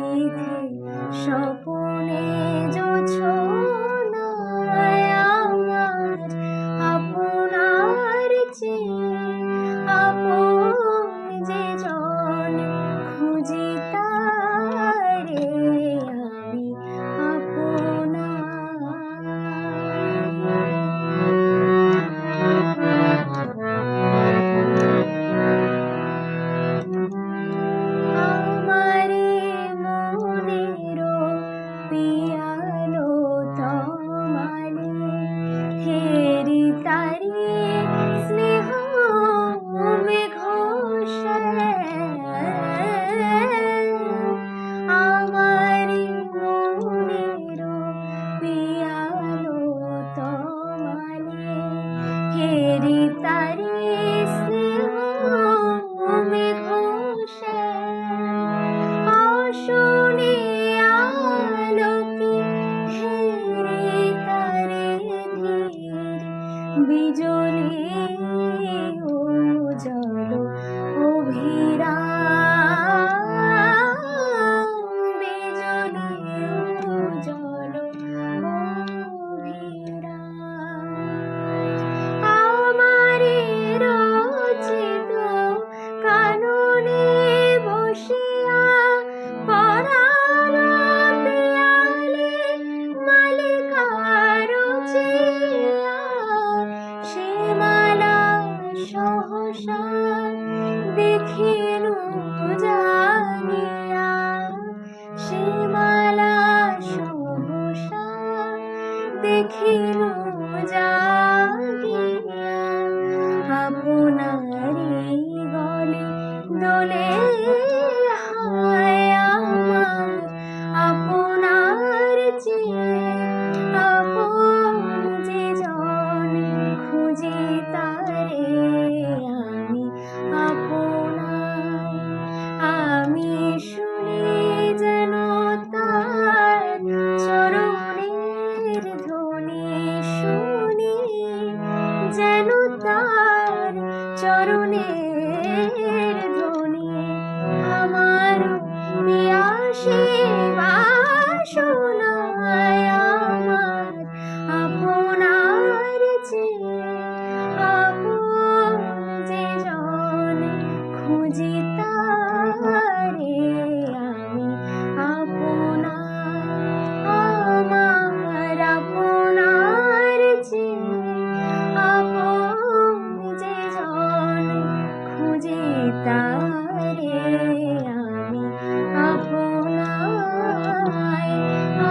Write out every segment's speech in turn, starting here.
নিশীথে স্বপনে জোছনায় আমার আপনার চেয়ে আপন যে জন খুঁজি তারে আমি আমারে মনের পিয়ালো তমালে হেরি তারি স্নেহ মেঘোষে আমারে মনের পিয়ালো তমালে হেরি তারি স্নেহ মেঘোষে শুনে আলোকে হেরে তারে ধীর বিজলি উজ্জ্বল অভিরাম বিজলি উজ্জ্বল অভিরাম আমারে রচিত কাননে বসিয়া পরাণ পিয়ালে মালিকার চিয়া সে মালা সহসা দেখিনু জানিয়া সে মালা সহসা দেখিনু জাগিয়া আপনারি গলে দোলে হায় আমার আপনার চেয়ে আপন যে জন খুঁজি তারে আমি আপনার আমি শুনি যেন তার চরণের ধ্বনি শুনি যেন তার চরণের ধ্বনি আমার পিয়াসে বাসনায় আমার আপনার চেয়ে আপন যে জন খুঁজি তারে আমি আপনার আমার আপনার চেয়ে আপন যে জন খুঁজি তারে আমি আপনার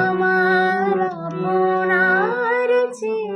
আমার আপনার চেয়ে